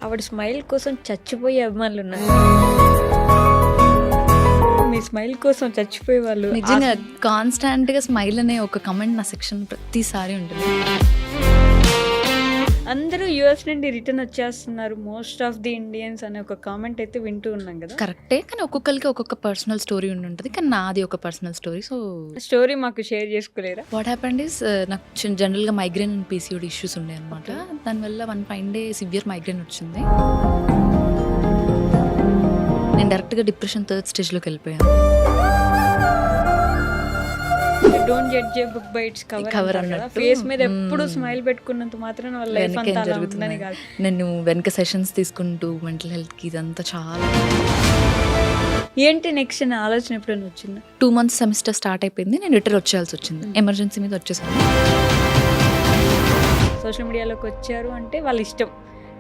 ఆవిడ స్మైల్ కోసం చచ్చిపోయే అభిమానులున్నారు. మీ స్మైల్ కోసం చచ్చిపోయే వాళ్ళు నిజంగా కాన్స్టాంట్‌గా స్మైల్ అనే ఒక కమెంట్ నా సెక్షన్ ప్రతిసారి ఉంటుంది. అందరూ యూఎస్ నుండి రిటర్న్ వచ్చేస్తున్నారు మోస్ట్ ఆఫ్ ది ఇండియన్స్ అనే ఒక కామెంట్ అయితే వింటూ ఉన్నాం కదా. కరెక్టే. కానీ ఒక్కొక్కరికి ఒక్కొక్క పర్సనల్ స్టోరీ ఉండుంటది. కానీ నాది ఒక పర్సనల్ స్టోరీ. సో స్టోరీ మాకు షేర్ చేసుకోలేరా? వాట్ హ్యాపెండ్ ఈస్ నాకు జనరల్‌గా మైగ్రేన్ అండ్ పీసీఓడి ఇష్యూస్ ఉన్నాయన్నమాట. దానివల్ల one fine day severe migraine వచ్చింది. నేను డైరెక్ట్‌గా డిప్రెషన్ థర్డ్ స్టేజ్‌లోకి వెళ్ళిపోయాను. Don't judge A book by its cover అన్నట్టు ఫేస్ మీద ఎప్పుడు స్మైల్ పెట్టుకున్నంత మాత్రం వాళ్ళ లైఫ్ అంతా అలా ఉందని కాదు. నేను వెనక సెషన్స్ తీసుకుంటూ మెంటల్ హెల్త్కి ఇదంతా చాలా ఏంటి నెక్స్ట్ నా ఆలోచన ఎప్పుడైనా వచ్చిందా? 2 months సెమిస్టర్ స్టార్ట్ అయిపోయింది. నేను రిటర్న్ వచ్చేయాల్సి వచ్చింది. ఎమర్జెన్సీ మీద వచ్చేసాను. సోషల్ మీడియాలోకి వచ్చారు అంటే వాళ్ళ ఇష్టం.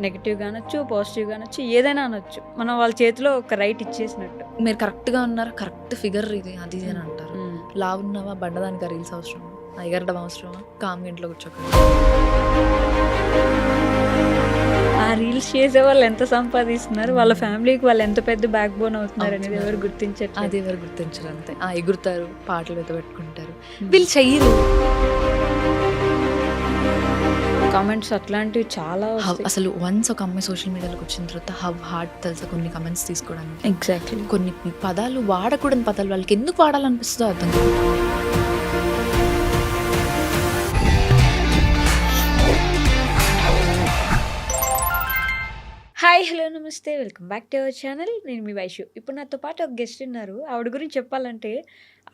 నెగిటివ్గా అనొచ్చు, పాజిటివ్గా అనొచ్చు, ఏదైనా అనొచ్చు. మనం వాళ్ళ చేతిలో ఒక రైట్ ఇచ్చేసినట్టు. మీరు కరెక్ట్గా ఉన్నారా, కరెక్ట్ ఫిగర్ ఇది అది అని అంటారు. లావు ఉన్నావా, బండదానికి రీల్స్ అవసరమా, ఎగరడం అవసరమా, కామ్గా ఇంట్లో కూర్చోక. ఆ రీల్స్ చేసే వాళ్ళు ఎంత సంపాదిస్తున్నారు, వాళ్ళ ఫ్యామిలీకి వాళ్ళు ఎంత పెద్ద బ్యాక్ బోన్ అవుతున్నారు అనేది ఎవరు గుర్తించారు. అది ఎవరు గుర్తించరు. అంతే ఎగురుతారు, పాటలు మీద పెట్టుకుంటారు, వీళ్ళు చెయ్యరు. కామెంట్స్ అట్లాంటివి చాలా అసలు వన్స్ ఒక అమ్మాయి సోషల్ మీడియాలోకి వచ్చిన తర్వాత హవ్ హార్డ్ తెలుసా కొన్ని కమెంట్స్ తీసుకోవడానికి. ఎగ్జాక్ట్లీ కొన్ని పదాలు వాడకూడని పదాలు వాళ్ళకి ఎందుకు వాడాలనిపిస్తుందో అర్థం కాదు. హాయ్, హలో, నమస్తే, welcome back to our channel. నేను మీ వైషు. ఇప్పుడు నాతో పాటు ఒక గెస్ట్ ఉన్నారు. ఆవిడ గురించి చెప్పాలంటే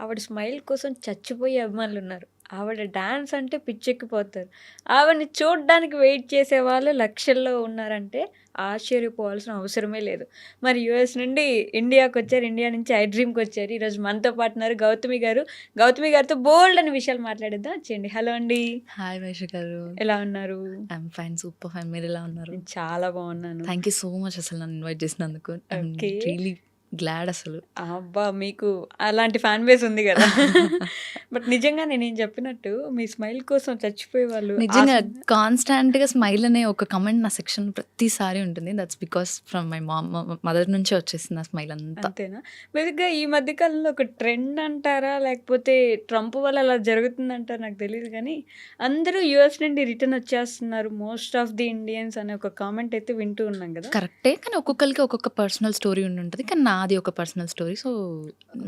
ఆవిడ స్మైల్ కోసం చచ్చిపోయే అభిమానులు ఉన్నారు. ఆవిడ డాన్స్ అంటే పిచ్చెక్కిపోతారు. ఆవిడని చూడడానికి వెయిట్ చేసే వాళ్ళు లక్షల్లో ఉన్నారంటే ఆశ్చర్యపోవాల్సిన అవసరమే లేదు. మరి యూఎస్ నుండి ఇండియాకి వచ్చారు, ఇండియా నుంచి ఐ డ్రీమ్కి వచ్చారు. ఈరోజు మనతో పాటు ఉన్నారు గౌతమి గారు. గౌతమి గారితో బోల్డ్ అని విషయాలు మాట్లాడేద్దాం. వచ్చేయండి. హలో అండి. హాయ్ వైషు గారు, ఎలా ఉన్నారు? I'm fine, super fine. మీరు ఎలా ఉన్నారు? చాలా బాగున్నాను. థ్యాంక్ యూ సో మచ్ అసలు నన్ను ఇన్వైట్ చేసినందుకు. Really glad. అసలు అబ్బా, మీకు అలాంటి ఫ్యాన్ బేస్ ఉంది కదా. బట్ నిజంగా నేను చెప్పినట్టు మీ స్మైల్ కోసం చచ్చిపోయే వాళ్ళు నిజంగా కాన్స్టాంట్గా స్మైల్ అనే ఒక కమెంట్ నా సెక్షన్ ప్రతిసారి ఉంటుంది. That's because from my mother నుంచే వచ్చేసింది ఆ స్మైల్ అంతా. అంతేనా? బేసిక్గా ఈ మధ్య కాలంలో ఒక ట్రెండ్ అంటారా, లేకపోతే ట్రంప్ వల్ల అలా జరుగుతుంది అంటారా నాకు తెలియదు, కానీ అందరూ యూఎస్ నుండి రిటర్న్ వచ్చేస్తున్నారు మోస్ట్ ఆఫ్ ది ఇండియన్స్ అనే ఒక కామెంట్ అయితే వింటూ ఉన్నాం కదా. కరెక్టే. కానీ ఒక్కొక్కరికి ఒక్కొక్క పర్సనల్ స్టోరీ ఉంటుంది. కానీ నాది ఒక personal story. So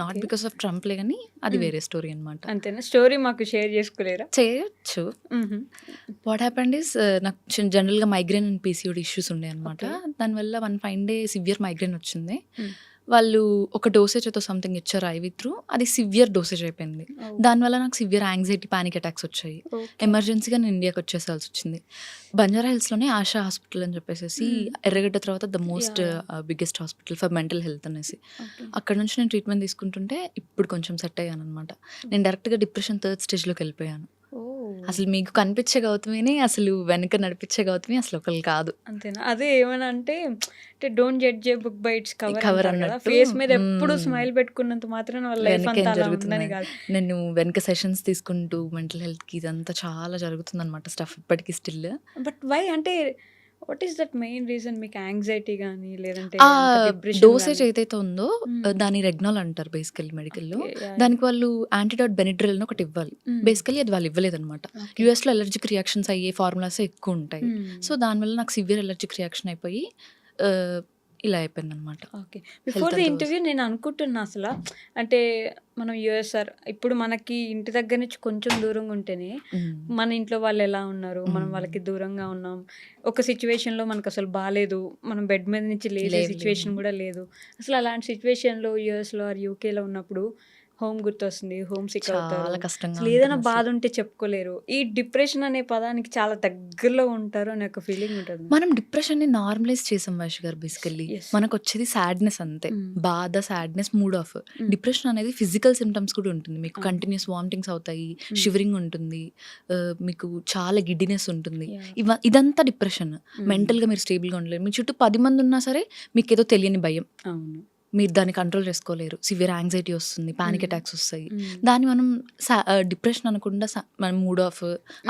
not because of ట్రంప్లే, కానీ అది వేరే స్టోరీ అనమాట. అంతేనా? స్టోరీ మాకు షేర్ చేసుకోలేరా? చేయొచ్చు. వాట్ హ్యాపెండ్ ఈస్ నాకు జనరల్గా మైగ్రేన్ అండ్ పీసీఓడి ఇష్యూస్ ఉండే అనమాట. దానివల్ల one fine day severe migraine వచ్చింది. వాళ్ళు ఒక డోసేజ్ అయితే సంథింగ్ ఇచ్చారు ఐవి త్రూ. అది సివియర్ డోసేజ్ అయిపోయింది. దానివల్ల నాకు సివియర్ యాంగ్జైటీ, పానిక్ అటాక్స్ వచ్చాయి. ఎమర్జెన్సీగా నేను ఇండియాకి వచ్చేసాల్సి వచ్చింది. బంజారా హిల్స్లోనే ఆశా హాస్పిటల్ అని చెప్పేసి, ఎర్రగడ్డ తర్వాత the most biggest hospital for mental health అనేసి, అక్కడ నుంచి నేను ట్రీట్మెంట్ తీసుకుంటుంటే ఇప్పుడు కొంచెం సెట్ అయ్యాను అనమాట. నేను డైరెక్ట్గా డిప్రెషన్ థర్డ్ స్టేజ్లోకి వెళ్ళిపోయాను. అసలు మీకు కనిపించే గౌతమిని, అసలు వెనక నడిపించే గౌతమి అసలు ఒకళ్ళు కాదు. అంతేనా? అదే ఏమన్నా అంటే don't judge A book by its cover అన్నట్టు ఫేస్ మీద ఎప్పుడు స్మైల్ పెట్టుకున్నంత మాత్రం వాళ్ళ లైఫ్ అంతా అలా ఉందని కాదు. నేను వెనక సెషన్స్ తీసుకుంటూ మెంటల్ హెల్త్కి ఇదంతా చాలా జరుగుతుంది అనమాట స్టఫ్ ఇప్పటికీ స్టిల్. బట్ వై అంటే what is that main reason? మీకు యాంగ్జైటీ కానీ లేదంటే డోసేజ్ ఏదైతే ఉందో దాని రెగ్నాల్ అంటారు బేసికల్లీ మెడికల్లో. దానికి వాళ్ళు యాంటీడాట్ బెనిడ్రిల్ ఒకటి ఇవ్వాలి. బేసికల్లీ అది వాళ్ళు ఇవ్వలేదు అనమాట. యూఎస్లో అలర్జిక్ రియాక్షన్స్ అయ్యే ఫార్ములాస్ ఎక్కువ ఉంటాయి. సో దానివల్ల నాకు సివియర్ అలర్జిక్ రియాక్షన్ అయిపోయి ఇలా అయిపోయింది అనమాట. ఓకే, బిఫోర్ ది ఇంటర్వ్యూ నేను అనుకుంటున్నా అసలు అంటే మనం యూఎస్ఆర్ ఇప్పుడు మనకి ఇంటి దగ్గర నుంచి కొంచెం దూరంగా ఉంటేనే మన ఇంట్లో వాళ్ళు ఎలా ఉన్నారు, మనం వాళ్ళకి దూరంగా ఉన్నాం. ఒక సిచ్యువేషన్లో మనకు అసలు బాగాలేదు, మనం బెడ్ మీద నుంచి లేచే సిచ్యువేషన్ కూడా లేదు. అసలు అలాంటి సిచ్యువేషన్లో యూఎస్లో ఆర్ యూకేలో ఉన్నప్పుడు హోమ్ గుర్తొస్తుంది, హోమ్ సిక్ అవుతారు, అసలు ఏదైనా బాధ ఉంటే చెప్పుకోలేరు. ఈ డిప్రెషన్ అనే పదానికి చాలా దగ్గరలో ఉంటారు అనే ఒక ఫీలింగ్ ఉంటుంది. మనం డిప్రెషన్ ని నార్మలైజ్ చేసాం వైష్ గారు. బేసికల్లీ మనకు వచ్చేది సాడ్నెస్ అంతే, బాధ, సాడ్నెస్, మూడ్ ఆఫ్. డిప్రెషన్ అనేది ఫిజికల్ సిమ్టమ్స్ కూడా ఉంటుంది. మీకు కంటిన్యూస్ వామిటింగ్స్ అవుతాయి, షివరింగ్ ఉంటుంది, మీకు చాలా గిడ్డినెస్ ఉంటుంది. ఇదంతా డిప్రెషన్. మెంటల్ గా మీరు స్టేబుల్ గా ఉండలేరు. మీ చుట్టూ 10 మంది ఉన్నా సరే మీకు ఏదో తెలియని భయం. అవును, మీరు దాన్ని కంట్రోల్ చేసుకోలేరు. సివియర్ యాంగ్జైటీ వస్తుంది, పానిక్ అటాక్స్ వస్తాయి. దాన్ని మనం డిప్రెషన్ అనకుండా మనం మూడ్ ఆఫ్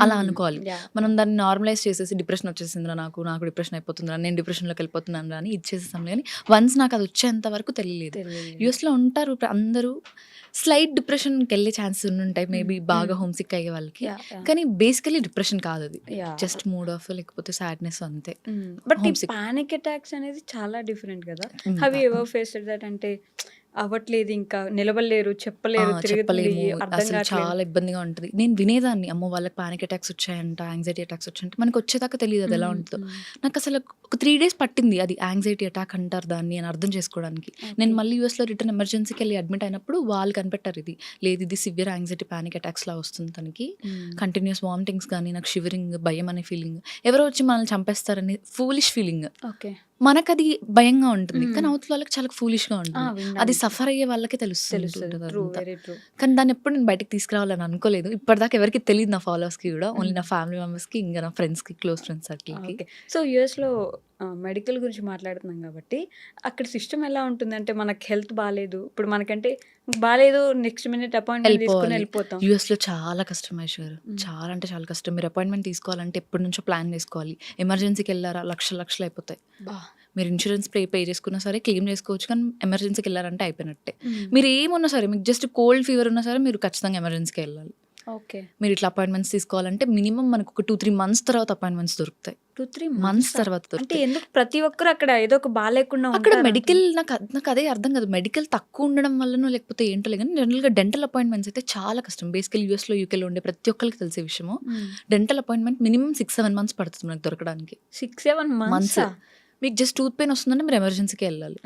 అలా అనుకోవాలి. మనం దాన్ని నార్మలైజ్ చేసేసి డిప్రెషన్ వచ్చేసిందిరా నాకు డిప్రెషన్ అయిపోతుందిరా, నేను డిప్రెషన్లోకి వెళ్ళిపోతున్నాను అని ఇచ్చేసేసాం. కానీ వన్స్ నాకు అది వచ్చేంత వరకు తెలియలేదు. యూఎస్లో ఉంటారు అందరూ స్లైట్ డిప్రెషన్కి వెళ్ళే ఛాన్సెస్ ఉంటాయి మేబీ బాగా హోమ్ సిక్ అయ్యే వాళ్ళకి. కానీ బేసికలీ డిప్రెషన్ కాదు అది, జస్ట్ మూడ్ ఆఫ్ లేకపోతే సాడ్నెస్ అంతే. బట్ ఈ పానిక్ అటాక్స్ అనేది చాలా డిఫరెంట్ కదా. Have you ever faced that? అంటే అవ్వట్లేదు, ఇంకా నిలబడలేరు, చెప్పలేరు, తిరుగుతుంది, అర్థం అసలు కావట్లేదు. చాలా ఇబ్బందిగా ఉంటుంది. నేను వినేదాన్ని, అమ్మో వాళ్ళకి పానిక్ అటాక్స్ వచ్చాయంట, యాంగ్జైటీ అటాక్స్ వచ్చాయంట. మనకు వచ్చేదాకా తెలియదు అది ఎలా ఉంటుందో. నాకు అసలు ఒక 3 days పట్టింది అది యాంగ్జైటీ అటాక్ అంటారు దాన్ని అని అర్థం చేసుకోవడానికి. నేను మళ్ళీ యూఎస్లో రిటర్న్ ఎమర్జెన్సీకి వెళ్ళి అడ్మిట్ అయినప్పుడు వాళ్ళు కనిపెట్టారు ఇది లేదు, ఇది సివియర్ యాంగ్జైటీ పానిక్ అటాక్స్ లా వస్తుంది తనకి. కంటిన్యూస్ వామిటింగ్స్ కానీ, నాకు షివరింగ్, భయం అనే ఫీలింగ్, ఎవరో వచ్చి మనల్ని చంపేస్తారని ఫూలిష్ ఫీలింగ్. ఓకే, మనకు అది భయంగా ఉంటుంది కానీ అవతల వాళ్ళకి చాలా ఫూలిష్ గా ఉంటుంది. అది సఫర్ అయ్యే వాళ్ళకి తెలుస్తుంది. కానీ దాన్ని ఎప్పుడు నేను బయటకు తీసుకురావాలని అనుకోలేదు. ఇప్పటిదాకా ఎవరికి తెలియదు, నా ఫాలోవర్స్ కి కూడా, ఓన్లీ నా ఫ్యామిలీ మెంబర్స్ కి, ఇంకా నా ఫ్రెండ్స్ కి, క్లోజ్ ఫ్రెండ్స్ సర్కిల్ కి. సో యుఎస్లో మెడికల్ గురించి మాట్లాడుతున్నాం కాబట్టి అక్కడ సిస్టమ్ ఎలా ఉంటుంది అంటే, మనకి హెల్త్ బాగాలేదు, ఇప్పుడు మనకంటే బాగాలేదు, నెక్స్ట్ మినిట్ అపాయింట్మెంట్ తీసుకుని వెళ్ళిపోతాం. యూఎస్ లో చాలా కష్టం ఐశ్వర్, చాలా అంటే చాలా కష్టం. మీరు అపాయింట్మెంట్ తీసుకోవాలంటే ఎప్పటి నుంచో ప్లాన్ వేసుకోవాలి. ఎమర్జెన్సీకి వెళ్ళారా లక్షలు అయిపోతాయి. మీరు ఇన్సూరెన్స్ పే చేసుకున్నా సరే క్లెయిమ్ చేసుకోవచ్చు, కానీ ఎమర్జెన్సీకి వెళ్ళారంటే అయిపోయినట్టే. మీరు ఏమున్నా సరే, మీకు జస్ట్ కోల్డ్ ఫీవర్ ఉన్నా సరే మీరు ఖచ్చితంగా ఎమర్జెన్సీకి వెళ్ళాలి. ఓకే, మీరు ఇట్లా అపాయింట్మెంట్స్ తీసుకోవాలంటే మినిమం మనకు ఒక 2-3 months తర్వాత అపాయింట్మెంట్స్ దొరుకుతాయి. 2-3 months తర్వాత అంటే దొరుకుతాయి. ఎందుకు ప్రతి ఒక్కరు అక్కడ ఏదో ఒక బాగాలేకుండా అక్కడ మెడికల్ నాకు అదే అర్థం కాదు. మెడికల్ తక్కువ ఉండడం వల్లనో లేకపోతే ఏంటో లేదు, కానీ జనరల్గా డెంటల్ అపాయింట్మెంట్స్ అయితే చాలా కష్టం. బేసికల్ యూఎస్లో యూకేలో ఉండే ప్రతి ఒక్కరికి తెలిసే విషయము. డెంటల్ అపాయింట్మెంట్ మినిమం 6-7 months పడుతుంది మనకు దొరకడానికి. 6-7 months. మీకు జస్ట్ టూత్ పెయిన్ వస్తుందంటే మీరు ఎమర్జెన్సీకి వెళ్ళాలి.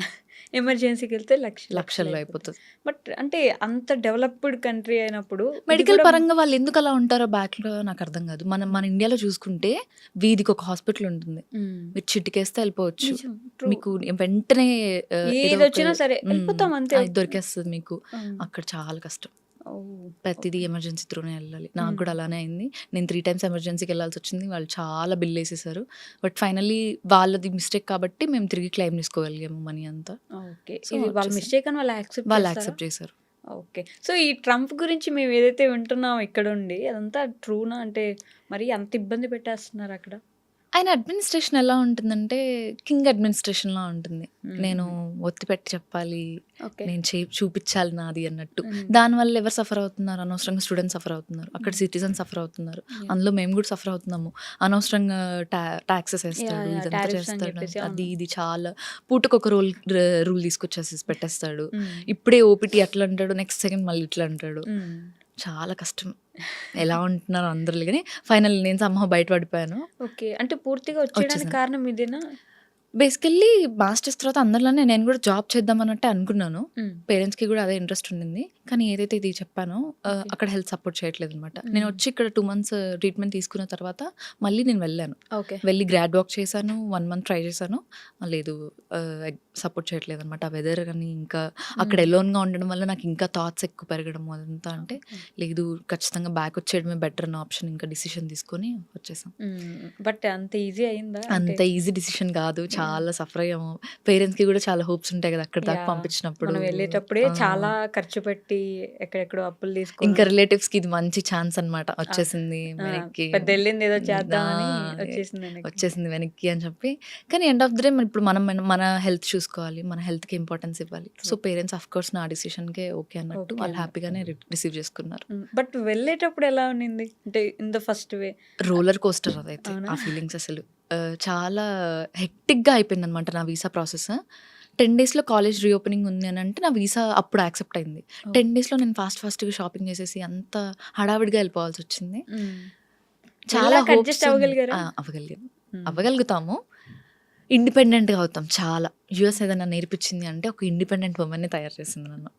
ఎమర్జెన్సీకి వెళ్తే లక్షల్లో అయిపోతుంది. బట్ అంటే అంత డెవలప్డ్ కంట్రీ అయినప్పుడు మెడికల్ పరంగా వాళ్ళు ఎందుకు అలా ఉంటారో బ్యాక్ లో నాకు అర్థం కాదు. మన ఇండియాలో చూసుకుంటే వీధికి ఒక హాస్పిటల్ ఉంటుంది, మీరు చిటికేస్తే వెళ్ళిపోవచ్చు, మీకు వెంటనే ఏది వచ్చినా సరే వెళ్ళిపోతాం అంతే, దొరికేస్తుంది మీకు. అక్కడ చాలా కష్టం, ప్రతిదీ ఎమర్జెన్సీ త్రూనే వెళ్ళాలి. నాకు కూడా అలానే అయింది. నేను 3 times ఎమర్జెన్సీకి వెళ్ళాల్సి వచ్చింది. వాళ్ళు చాలా బిల్ వేసేసారు. బట్ ఫైనల్లీ వాళ్ళది మిస్టేక్ కాబట్టి మేము తిరిగి క్లెయిమ్ తీసుకోగలిగాము మనీ అంతా. ఓకే, ఇది వాళ్ళ మిస్టేక్ అని వాళ్ళు యాక్సెప్ట్ చేశారు. ఓకే, సో ఈ ట్రంప్ గురించి మేము ఏదైతే వింటున్నాం ఇక్కడ ఉండి, అదంతా ట్రూనా? అంటే మరి అంత ఇబ్బంది పెట్టేస్తున్నారు అక్కడ? ఆయన అడ్మినిస్ట్రేషన్ ఎలా ఉంటుందంటే కింగ్ అడ్మినిస్ట్రేషన్లా ఉంటుంది. నేను ఒత్తి పెట్టి చెప్పాలి, నేను చూపించాలి నాది అన్నట్టు. దానివల్ల ఎవరు సఫర్ అవుతున్నారు? అనవసరంగా స్టూడెంట్స్ సఫర్ అవుతున్నారు, అక్కడ సిటిజన్స్ సఫర్ అవుతున్నారు, అందులో మేము కూడా సఫర్ అవుతున్నాము. అనవసరంగా ట్యాక్సెస్ వేస్తాడు, ఇదంతా చేస్తాడు, అది ఇది చాలా పూటకొక రూల్ తీసుకొచ్చేసి పెట్టేస్తాడు. ఇప్పుడే ఓపీటీ అట్లా అంటాడు, నెక్స్ట్ సెకండ్ మళ్ళీ ఇట్లా అంటాడు. చాలా కష్టం. ఎలా ఉంటున్నారు అందరూ, కానీ ఫైనల్ నేను సమ్హౌ బయటపడిపోయాను. ఓకే, అంటే పూర్తిగా వచ్చేయడానికి కారణం ఇదేనా? బేసికల్లీ మాస్టర్స్ తర్వాత అందరిలానే నేను కూడా జాబ్ చేద్దాం అన్నట్టే అనుకున్నాను. పేరెంట్స్కి కూడా అదే ఇంట్రెస్ట్ ఉండింది. కానీ ఏదైతే ఇది చెప్పానో అక్కడ హెల్త్ సపోర్ట్ చేయట్లేదు అనమాట. నేను వచ్చి ఇక్కడ 2 months ట్రీట్మెంట్ తీసుకున్న తర్వాత మళ్ళీ నేను వెళ్ళాను. వెళ్ళి గ్రాడ్ వాక్ చేశాను, 1 month ట్రై చేశాను, లేదు సపోర్ట్ చేయట్లేదు అనమాట. ఆ వెదర్ కానీ ఇంకా అక్కడ ఎలోన్గా ఉండడం వల్ల నాకు ఇంకా థాట్స్ ఎక్కువ పెరగడం అదంతా. అంటే లేదు, ఖచ్చితంగా బ్యాక్ వచ్చేయడమే బెటర్ అన్న ఆప్షన్, ఇంకా డిసిషన్ తీసుకొని వచ్చేసాం. బట్ అంత ఈజీ అయిందా? అంత ఈజీ డిసిషన్ కాదు, చాలా సఫర్ అయ్యాము. పేరెంట్స్ కి కూడా చాలా హోప్స్ ఉంటాయి కదా అక్కడ దాకా పంపించినప్పుడు. వెళ్ళేటప్పుడే చాలా ఖర్చు పెట్టి ఎక్కడెక్కడో అప్పులు తీసుకుని, ఇంకా రిలేటివ్స్ కి ఇది మంచి ఛాన్స్ అనమాట. వచ్చేసింది వెనక్కి, పెద్ద వెళ్ళింది ఏదో చేద్దామని వచ్చేసింది వెనక్కి అని చెప్పి. కానీ ఎండ్ ఆఫ్ ది డే ఇప్పుడు మన హెల్త్ చూసుకోవాలి, మన హెల్త్ కి ఇంపార్టెన్స్ ఇవ్వాలి. సో పేరెంట్స్ ఆఫ్ కోర్స్ నా డిసిషన్ కే ఓకే అన్నట్టు వాళ్ళు హ్యాపీగానే రిసీవ్ చేసుకున్నారు. బట్ వెళ్ళేటప్పుడు ఎలా ఉన్నింది అంటే in the first way? Roller coaster అదైతే. ఆ ఫీలింగ్స్ అసలు చాలా హెక్టిక్గా అయిపోయింది అనమాట నా వీసా ప్రాసెస్. 10 daysలో కాలేజ్ రీఓపెనింగ్ ఉంది అని అంటే నా వీసా అప్పుడు యాక్సెప్ట్ అయింది. 10 daysలో నేను ఫాస్ట్గా షాపింగ్ చేసేసి అంత హడావిడిగా వెళ్ళిపోవాల్సి వచ్చింది. చాలా అవ్వగలుగుతాము, ఇండిపెండెంట్గా అవుతాం. చాలా యూఎస్ ఏదైనా నేర్పించింది అంటే ఒక ఇండిపెండెంట్ ఉమెన్ని తయారు చేసింది నన్ను.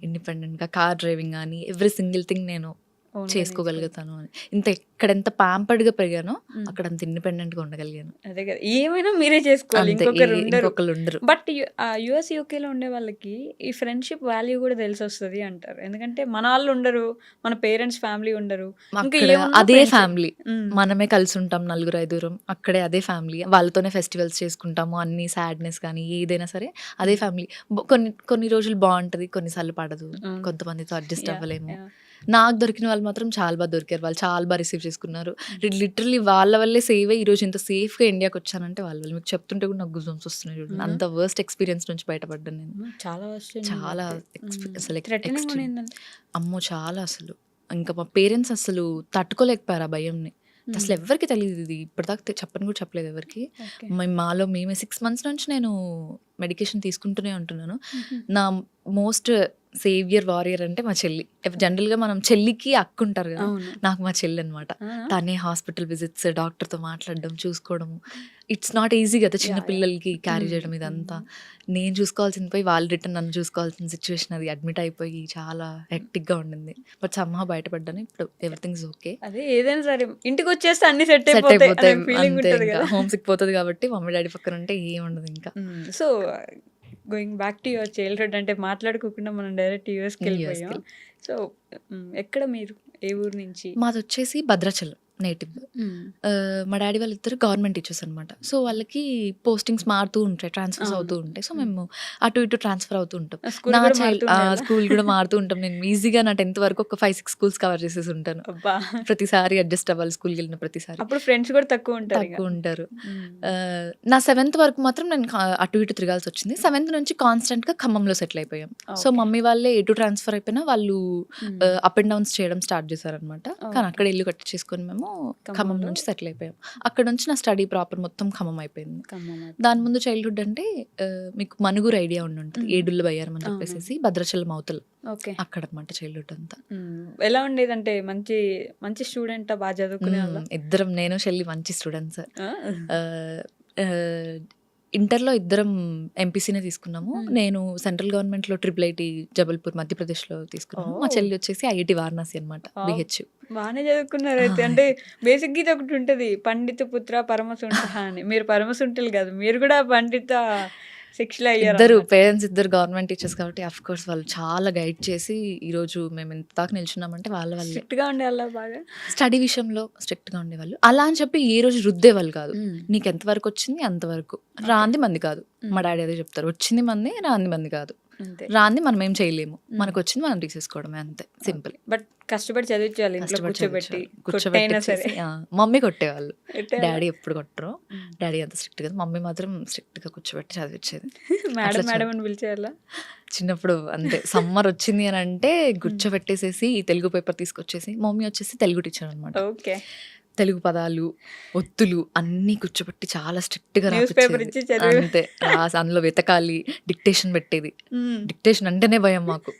ఇండిపెండెంట్గా కార్ డ్రైవింగ్ కానీ ఎవ్రీ సింగిల్ థింగ్ నేను ఓన్గా చేసుకోగలుగుతాను అని. ఎక్కడెంత ప్యాంపర్డ్‌గా పెరిగానో హ్మ్. అక్కడ అంత ఇండిపెండెంట్‌గా ఉండగలిగాను. అదే కదా! ఏమైనా మీరే చేసుకోవాలి. అంతే. ఇంకొకరు ఉండరు. ఇంకొకళ్ళు ఉండరు. బట్ యూఎస్, యూకేలో ఉండే వాళ్ళకి ఈ ఫ్రెండ్‌షిప్ వాల్యూ కూడా తెలిసొస్తది అంటారు. ఎందుకంటే మన వాళ్ళు ఉండరు. మన పేరెంట్స్ ఫ్యామిలీ ఉండరు. ఇంకా అక్కడ ఏమున్నా అదే ఫ్రెండ్సే. ఫ్యామిలీ. హ్మ్. మనమే కలిసుంటాం నలుగురు, ఐదుగురం. అక్కడే అదే ఫ్యామిలీ. వాళ్ళతోనే ఫెస్టివల్స్ చేసుకుంటాము. అన్ని సాడ్‌నెస్ కానీ ఏదైనా సరే అదే హ్మ్. ఫ్యామిలీ. కొన్ని కొన్ని రోజులు బావుంటది. కొన్నిసార్లు పడదు. అవును. కొంతమందితో అడ్జస్ట్ యాహ్! అవ్వలేము. యాహ్! నాకు దొరికిన వాళ్ళు మాత్రం చాలా దొరికారు. వాళ్ళు చాలా రిసీవ్ చేసుకున్నారు. హ్మ్. లిటరల్లీ వాళ్ళ వల్లే సేవ్ అయ్యి ఈరోజు ఇంత సేఫ్‌గా ఇండియాకొచ్చానంటే వాళ్ళ వల్ల. మీకు చెప్తుంటే కూడా నాకు గూస్‌బంప్స్ వస్తున్నాయి చూడండి. అవునా? అంత వర్స్ట్ ఎక్స్‌పీరియన్స్ నుంచి బయటపడ్డాను నేను. చాలా వర్స్ట్ చాలా మీదైతే. అసలు థ్రెటనింగ్ ఎక్స్‌ట్రీమ్. ఉన్నిందండి. అమ్మో! చాలా అసలు. ఇంకా మా పేరెంట్స్ అసలు తట్టుకోలేకపోయారు ఆ భయంని. హ్మ్. అసలు ఎవ్వరికీ తెలీదు ఇది. ఇప్పటిదాకా చెప్పను కూడా చెప్పలేదు ఎవరికీ. ఓకే. మేమే 6 మంత్స్ నుంచి నేను మెడికేషన్ తీసుకుంటూనే ఉంటున్నాను. హుహు. నా మోస్ట్ సేవియర్, వారియర్ అంటే మా చెల్లి. జనరల్‌గా మనం చెల్లికి అక్కుంటారు గదా! అవును. నాకు మా చెల్లనమాట. ఆ! తనే హాస్పిటల్ విజిట్స్, డాక్టర్‌తో మాట్లాడడం, చూసుకోవడము. ఇట్స్ నాట్ ఈజీ గదా! చిన్న యాహ్! యాహ్! పిల్లలకి క్యారీ హ్మ్. చేయడం ఇదంతా. హ్మ్. నేను చూసుకోవాల్సింది పోయి వాళ్ళు రిటర్న్ నన్ను చూసుకోవాల్సిన సిట్యుయేషన్ అది. అడ్మిట్ అయిపోయి చాలా హెక్టిక్‌గా ఉండింది. బట్ సమ్‌హౌ బయటపడ్డాను. ఇప్పుడు ఎవ్రీథింగ్ ఈజ్ ఓకే. అదే ఏదైనా సరే ఇంటికొచ్చేస్తే అన్నీ సెట్ సెట్ అయిపోతాయి అయిపోతాయి. అనే ఫీలింగ్ అంతే ఉంటది ఇంకా. గదా! హోమ్ సిక్ పోతది కాబట్టి మమ్మీ, డ్యాడీ పక్కన ఉంటే ఏముండదు ఇంకా. So, going back to your childhood అంటే మాట్లాడుకోకుండా మనం డైరెక్ట్ యూఎస్‌కెళ్ళిపోయాం. యూఎస్‌కెళ్ళి. సో, ఎక్కడ మీరు? ఏ ఊరు నుంచి? మాదొచ్చేసి భద్రాచలం నేటివ్. హ్మ్. మా డ్యాడీ వాళ్ళిద్దరు గవర్నమెంట్ టీచర్స్ అనమాట. సో, వాళ్ళకి పోస్టింగ్స్ మారుతూ ఉంటాయి. ట్రాన్స్‌ఫర్స్ అవును. అవుతూ ఉంటాయి. సో, హ్మ్. మేము అటు ఇటు ట్రాన్స్‌ఫర్ అవుతూ ఉంటాం. స్కూల్ నా గూడా మారుతుండేయాలా? స్కూల్ గూడా మారుతూ ఉంటాం. నేను ఈజీగా నా 10థ్ వరకు ఒక 5, 6 స్కూల్స్ కవర్ చేసేసి ఉంటాను. అబ్బా! ప్రతిసారి అడ్జస్ట్ అవ్వాలి స్కూల్‌కెళ్ళిన ప్రతిసారి. అప్పుడు ఫ్రెండ్స్ గూడా తక్కువుంటారిగ. తక్కువుంటారు. హ్మ్. నా 7థ్ వరకు మాత్రం నేను అటు ఇటు తిరగాల్సొచ్చింది. 7థ్ నుంచి కాన్స్టెంట్‌గా ఖమ్మంలో సెటిల్ అయిపోయాం. So, okay. మమ్మీ వాళ్ళే ఎటు ట్రాన్స్‌ఫర్ అయిపోయినా వాళ్ళు హ్మ్. అప్ అండ్ డౌన్స్ చేయడం స్టార్ట్ చేశారనమాట. కానీ ఓకే. అక్కడ ఇల్లు కట్టించేసుకొని మేము ఖమ్మం ఖమ్మంలో నుంచి సెటిల్ అయిపోయాం. అక్కడ నుంచి నా స్టడీ ప్రాపర్ మొత్తం ఖమ్మం అయిపోయింది. ఖమ్మం దాని అయిపోయింది. ముందు చైల్డ్‌హుడ్ అంటే మీకు మనుగురు ఐడియా ఉండుంటది. హ్మ్. ఏడుళ్ళ బయ్యారం అని అవునవును. చెప్పేసేసి భద్రాచలం అవతల. ఓకే. అక్కడనమాట చైల్డ్‌హుడ్ అంతా. ఎలా ఉండేదంటే మంచి మంచి స్టూడెంటా? బా చదువుకునేవాళ్ళా? ఇద్దరం నేను, చెల్లి మంచి స్టూడెంట్స్. ఆ! ఆహ్, ఆహ్, ఇంటర్‌లో ఇద్దరం ఎంపీసీనే తీసుకున్నాము. హ్మ్. నేను సెంట్రల్ గవర్నమెంట్‌లో ట్రిపుల్ ఐటీ జబల్పూర్ మధ్యప్రదేశ్‌లో తీసుకున్నాను. మా ఓహ్! చెల్లి వచ్చేసి ఐఐటీ వారణాసి అనమాట. వావ్! బీహెచ్. బానే చదువుకున్నారైతే. అంటే బేసిక్‌గా ఇదొకటుంటది. పండిత పుత్ర పరమసుంఠః అని. మీరు పరమసుంఠులు గాదు. మీరు గూడా పండిత శిక్షులే అయ్యారనమాట. పేరెంట్స్ ఇద్దరు గవర్నమెంట్ టీచర్స్ కాబట్టి ఆఫ్‌కోర్స్ వాళ్ళు చాలా గైడ్ చేసి ఈరోజు మేము ఇంత దాకా నిల్చున్నామంటే వాళ్ళ వల్లే. స్ట్రిక్ట్‌గా ఉండేవాళ్ళా బాగా? స్టడీ విషయంలో స్ట్రిక్ట్‌గా ఉండేవాళ్ళు. అలా అని చెప్పి ఏ రోజు రుద్దేవాళ్ళు కాదు. హ్మ్. నీకెంత వరకొచ్చింది అంతవరకు. ఓకే. రాంది మంది కాదు. మా హ్మ్. డాడీ అదే చెప్తారు. వచ్చింది మంది, రాంది మంది కాదు. అంతే. రాంది మనమేం చేయలేము. హ్మ్. మనకొచ్చింది మనం తీసేసుకోవడమే అంతే. సింపుల్. ఓకే. బట్ కష్టపడి చదివించాలి ఇంట్లో కష్టపడి కూర్చోబెట్టి. చదివించాలి. కొట్టైనా సరే. కూర్చోబెట్టిచ్చేసి మమ్మీ కొట్టేవాళ్ళు. కొట్టేవాళ్ళా? డాడీ ఎప్పుడు కొట్టరు. హ్మ్. డాడీ అంత స్ట్రిక్ట్ కాదు. మమ్మీ మాత్రం స్ట్రిక్ట్‌గా కూర్చోబెట్టి చదివిచ్చేది. మేడం, అట్లా మేడం అని పిలిచేవాళ్ళా? చిన్నప్పుడు అంతే. సమ్మర్ వచ్చింది అనంటే హ్మ్. కూర్చోబెట్టేసేసి తెలుగు పేపర్ తీసుకొచ్చేసి మమ్మీ వచ్చేసి తెలుగు టీచర్ అనమాట. ఓకే. తెలుగు పదాలు, ఒత్తులు అన్నీ కూర్చోబెట్టి చాలా స్ట్రిక్ట్‌గా న్యూస్ పేపర్ రాపిచ్చేది. ఇచ్చి చదివి అంతే. అందులో వెతకాలి. డిక్టేషన్ పెట్టేది. హ్మ్. డిక్టేషన్ అంటేనే భయం మాకు.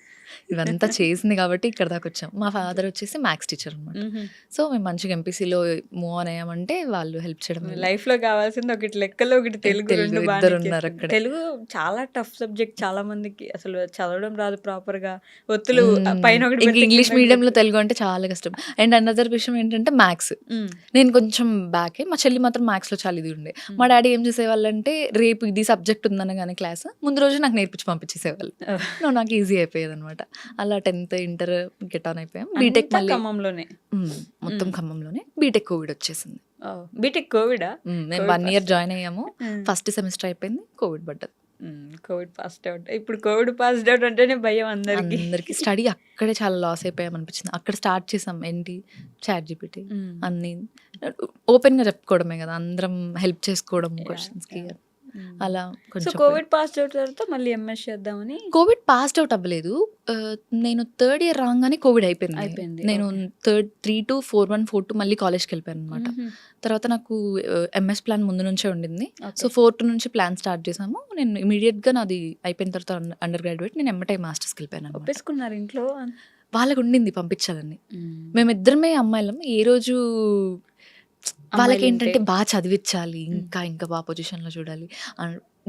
ఇవంతా చేసింది కాబట్టి ఇక్కడి దాకొచ్చాం. మా ఫాదర్ వచ్చేసి మ్యాథ్స్ టీచర్ అనమాట. హుహు. సో, మేము మంచిగా ఎంపీసీలో మూవ్ ఆన్ అయ్యామంటే వాళ్ళు హెల్ప్ చేయడం వల్ల. లైఫ్‌లో కావాల్సింది ఒకటి లెక్కలు, ఒకటి తెలుగు 2 బానే ఇద్దరున్నారు ఇచ్చేసింది. అక్కడే. తెలుగు చాలా టఫ్ సబ్జెక్ట్ చాలా మందికి. అసలు చదవడం రాదు ప్రాపర్‌గా. ఒత్తులు పైన ఒకటి ఇంక పెడితే ఇంగ్లీష్ కిందొకటి మీడియంలో పెడితే తెలుగు అంటే చాలా కష్టం. అండ్ అనదర్ విషయం ఏంటంటే మ్యాథ్స్. హ్మ్. నేను కొంచెం బ్యాకే. మా చెల్లి మాత్రం మ్యాథ్స్‌లో చాలా ఇది ఉండే. మా హ్మ్. డ్యాడీ ఏం చేసేవాళ్ళంటే, రేపు ఇది సబ్జెక్ట్ ఉందనగానే క్లాస్, ముందు రోజు నాకు నేర్పించి పంపించేసేవాళ్ళు. ఓహ్! నాకు ఈజీ అయిపోయేదనమాట. అలా 10థ్, ఇంటర్ గెట్ ఆన్ అయిపోయాం. బీటెక్ అంతా మళ్ళీ ఖమ్మంలోనే. మొత్తం హ్మ్. ఖమ్మంలోనే. బీటెక్ కోవిడ్ వచ్చేసింది. ఓహ్! బీటెక్ కోవిడా? మేము Covid 1 year passed out. Join అయ్యాము. హ్మ్. ఫస్ట్ సెమిస్టర్ అయిపోయింది. కోవిడ్ పడ్డది. Covid passed out. ఇప్పుడు కోవిడ్ పాస్డ్ ఔట్ అంటేనే భయం అందరికి. అందరికి స్టడీ అక్కడే చాలా లాస్ అయిపోయామనిపించింది. అక్కడ స్టార్ట్ చేసాం. ఏంటి చాట్‌జీపీటీ హ్మ్. అన్నీ ఓపెన్‌గా చెప్పుకోవడమే కదా! అందరం హెల్ప్ చేసుకోవడం యాహ్! క్వెషన్స్‌కి యాహ్! హ్మ్. అలా సో, కొంచెం కోవిడ్ పాస్డ్ ఔట్ తర్వాత మళ్ళీ ఎంఎస్ చేద్దామని కోవిడ్ పాస్డ్ ఔట్ అవ్వలేదు. నేను థర్డ్ ఇయర్ రాంగానే కోవిడ్ అయిపోయింది. అయిపోయింది. నేను ఓకే. 3-2, 4-1, 4-2 మళ్ళీ కాలేజ్‌కెళ్ళిపోయాననమాట. హుహు. తర్వాత నాకు ఎంఎస్ ప్లాన్ ముందు నుంచే ఉండింది. So, okay. 4-2 నుంచి ప్లాన్ స్టార్ట్ చేసాము. నేను ఇమ్మీడియేట్‌గా నాది అయిపోయిన తర్వాత అండర్ గ్రాడ్యుయేట్ నేను ఎమ్మటే మాస్టర్స్‌కెళ్ళిపోయాననమాట. ఒప్పేసుకున్నారు ఇంట్లో? వాళ్ళకుండింది పంపించాలని. హ్మ్. మేమిద్దరమే అమ్మాయిలం. ఏ రోజు అమ్మాయిలుంటే వాళ్ళకేంటంటే చదివిచ్చాలి. హ్మ్. ఇంకా ఇంకా పొజిషన్‌లో చూడాలి.